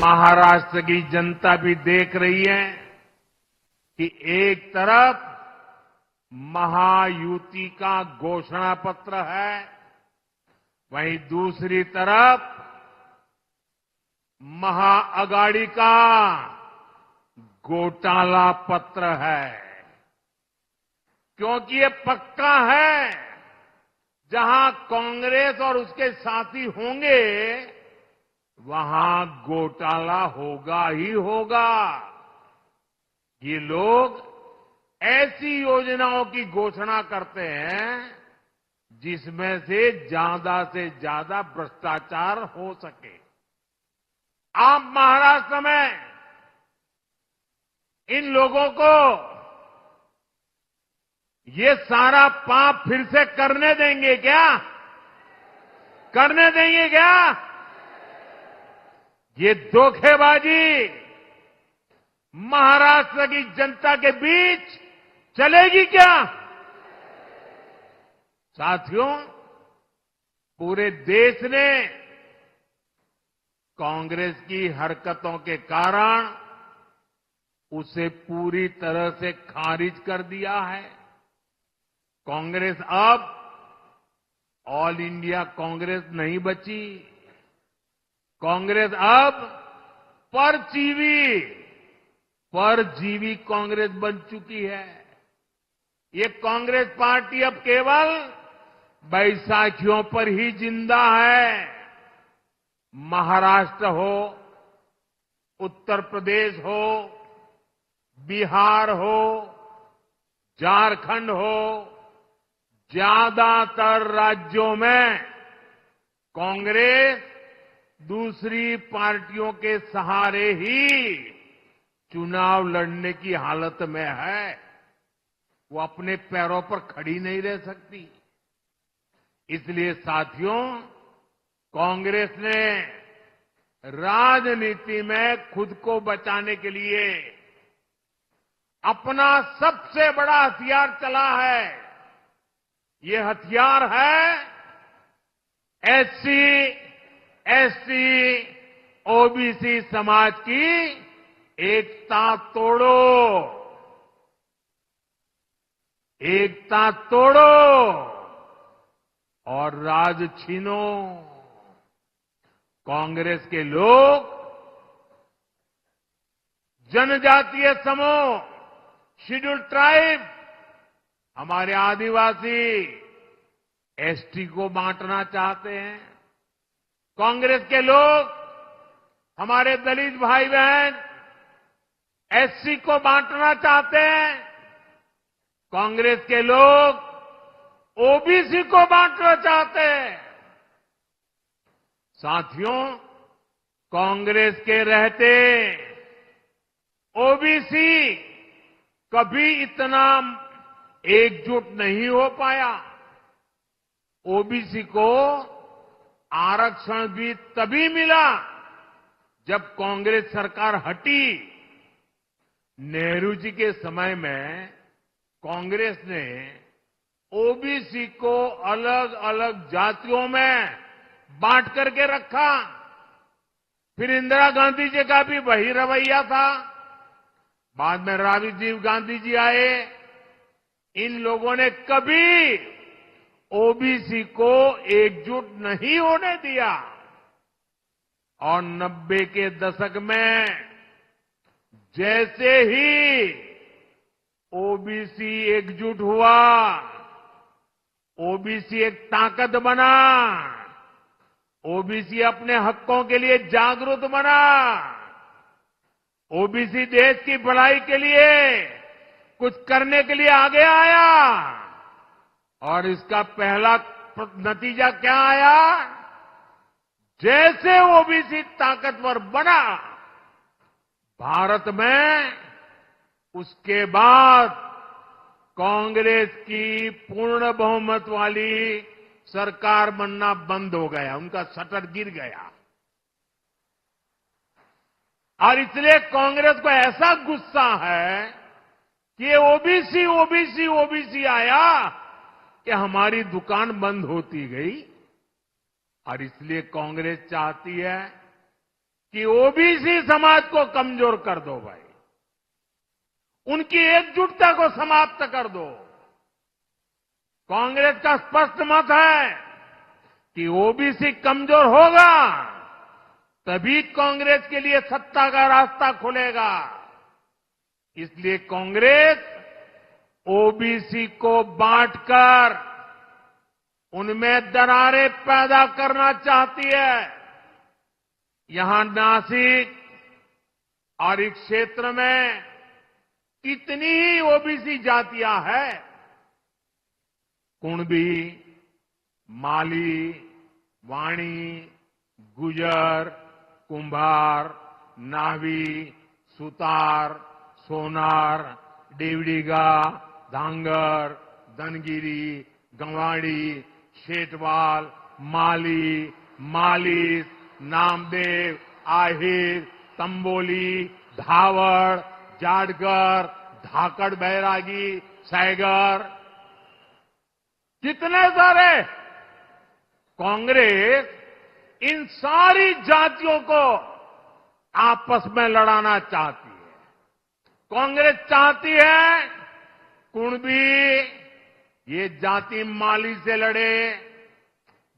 महाराष्ट्र की जनता भी देख रही है कि एक तरफ महायुति का घोषणा पत्र है, वहीं दूसरी तरफ महाअगाड़ी का घोटाला पत्र है। क्योंकि ये पक्का है, जहां कांग्रेस और उसके साथी होंगे वहां घोटाला होगा ही होगा। ये लोग ऐसी योजनाओं की घोषणा करते हैं जिसमें से ज्यादा भ्रष्टाचार हो सके। आप महाराष्ट्र में इन लोगों को ये सारा पाप फिर से करने देंगे क्या? करने देंगे क्या? ये धोखेबाजी महाराष्ट्र की जनता के बीच चलेगी क्या? साथियों, पूरे देश ने कांग्रेस की हरकतों के कारण उसे पूरी तरह से खारिज कर दिया है। कांग्रेस अब ऑल इंडिया कांग्रेस नहीं बची। कांग्रेस अब परजीवी कांग्रेस बन चुकी है। ये कांग्रेस पार्टी अब केवल बैसाखियों पर ही जिंदा है। महाराष्ट्र हो, उत्तर प्रदेश हो, बिहार हो, झारखंड हो, ज्यादातर राज्यों में कांग्रेस दूसरी पार्टियों के सहारे ही चुनाव लड़ने की हालत में है। वो अपने पैरों पर खड़ी नहीं रह सकती। इसलिए साथियों, कांग्रेस ने राजनीति में खुद को बचाने के लिए अपना सबसे बड़ा हथियार चला है। ये हथियार है एससी, एसटी, ओबीसी समाज की एकता तोड़ो। एकता तोड़ो और राज छीनो। कांग्रेस के लोग जनजातीय समूह, शेड्यूल ट्राइब, हमारे आदिवासी, एसटी को बांटना चाहते हैं। कांग्रेस के लोग हमारे दलित भाई बहन एससी को बांटना चाहते हैं। कांग्रेस के लोग ओबीसी को बांटना चाहते हैं। साथियों, कांग्रेस के रहते ओबीसी कभी इतना एकजुट नहीं हो पाया। ओबीसी को आरक्षण भी तभी मिला जब कांग्रेस सरकार हटी। नेहरू जी के समय में कांग्रेस ने ओबीसी को अलग अलग जातियों में बांट करके रखा। फिर इंदिरा गांधी जी का भी वही रवैया था। बाद में राजीव गांधी जी आए। इन लोगों ने कभी ओबीसी को एकजुट नहीं होने दिया। और 90 के दशक में जैसे ही ओबीसी एकजुट हुआ, ओबीसी एक ताकत बना, ओबीसी अपने हकों के लिए जागरूक बना, ओबीसी देश की भलाई के लिए कुछ करने के लिए आगे आया। और इसका पहला नतीजा क्या आया? जैसे ओबीसी ताकतवर बना भारत में, उसके बाद कांग्रेस की पूर्ण बहुमत वाली सरकार बनना बंद हो गया। उनका शटर गिर गया। और इसलिए कांग्रेस को ऐसा गुस्सा है कि ये ओबीसी ओबीसी ओबीसी आया कि हमारी दुकान बंद होती गई। और इसलिए कांग्रेस चाहती है कि ओबीसी समाज को कमजोर कर दो भाई, उनकी एकजुटता को समाप्त कर दो। कांग्रेस का स्पष्ट मत है कि ओबीसी कमजोर होगा तभी कांग्रेस के लिए सत्ता का रास्ता खुलेगा। इसलिए कांग्रेस ओबीसी को बांटकर उनमें दरारें पैदा करना चाहती है। यहां नासिक और इस क्षेत्र में कितनी ही ओबीसी जातियां हैं, कुणबी, माली, वाणी, गुजर, कुंभार, नावी, सुतार, सोनार, देवड़ीगा, धांगर, धनगिरी, गंवाड़ी, शेटवाल, माली, मालिस, नामदेव, आहिर, तंबोली, धावड़, जाटगर, धाकड़ बैरागी, सैगर, कितने सारे। कांग्रेस इन सारी जातियों को आपस में लड़ाना चाहती है। कांग्रेस चाहती है कुणबी ये जाति माली से लड़े,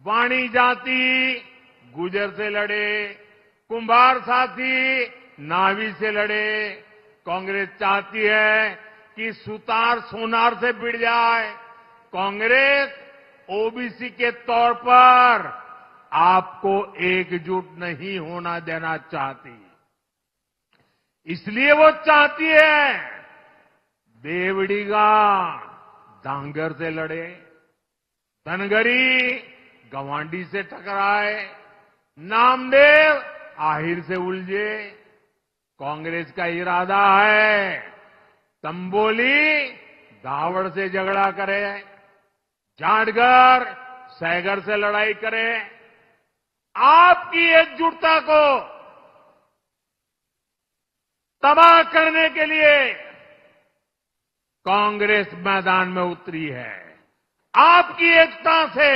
वाणी जाति गुजर से लड़े, कुंभार साथी नावी से लड़े। कांग्रेस चाहती है कि सुतार सोनार से भिड़ जाए। कांग्रेस ओबीसी के तौर पर आपको एकजुट नहीं होना देना चाहती। इसलिए वो चाहती है देवड़ीगा धांगर से लड़े, धनगरी गवांडी से टकराए, नामदेव आहिर से उलझे। कांग्रेस का इरादा है तंबोली धावड़ से झगड़ा करे, जाटगर सैगर से लड़ाई करे। आपकी एकजुटता को तबाह करने के लिए कांग्रेस मैदान में उतरी है। आपकी एकता से,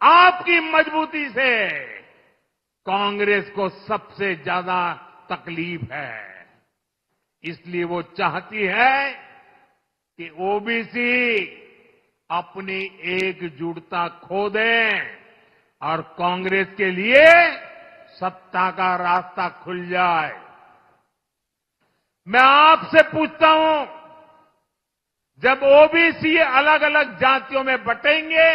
आपकी मजबूती से कांग्रेस को सबसे ज्यादा तकलीफ है। इसलिए वो चाहती है कि ओबीसी अपनी एकजुटता खो दें और कांग्रेस के लिए सत्ता का रास्ता खुल जाए। मैं आपसे पूछता हूं, जब ओबीसी अलग अलग जातियों में बटेंगे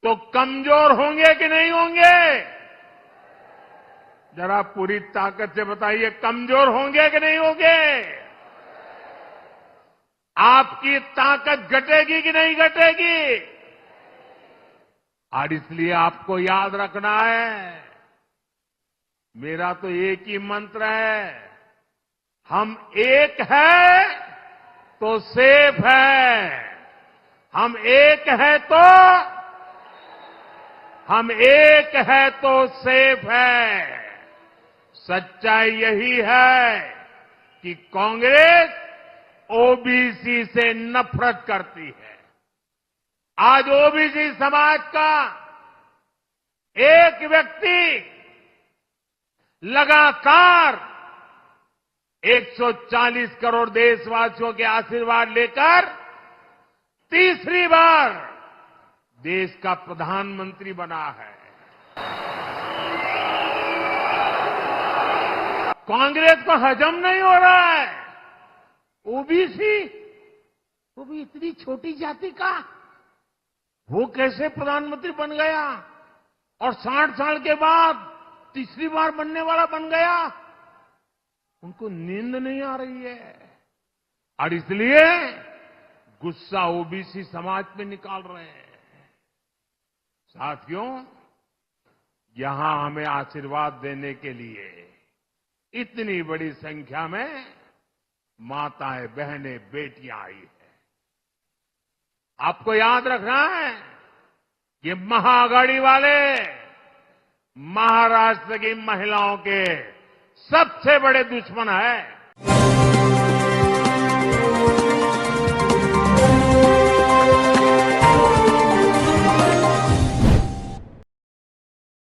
तो कमजोर होंगे कि नहीं होंगे? जरा पूरी ताकत से बताइए, कमजोर होंगे कि नहीं होंगे? आपकी ताकत घटेगी कि नहीं घटेगी? और इसलिए आपको याद रखना है, मेरा तो एक ही मंत्र है, हम एक है तो सेफ है। हम एक है तो सेफ है। सच्चाई यही है कि कांग्रेस ओबीसी से नफरत करती है। आज ओबीसी समाज का एक व्यक्ति लगातार 140 करोड़ देशवासियों के आशीर्वाद लेकर तीसरी बार देश का प्रधानमंत्री बना है। कांग्रेस को हजम नहीं हो रहा है। ओबीसी, वो भी इतनी छोटी जाति का, वो कैसे प्रधानमंत्री बन गया और 60 साल के बाद तीसरी बार बनने वाला बन गया? उनको नींद नहीं आ रही है और इसलिए गुस्सा ओबीसी समाज पे निकाल रहे हैं। साथियों, यहां हमें आशीर्वाद देने के लिए इतनी बड़ी संख्या में माताएं, बहनें, बेटियां आई है। आपको याद रखना है, ये महाआघाड़ी वाले महाराष्ट्र की महिलाओं के सबसे बड़े दुश्मन है।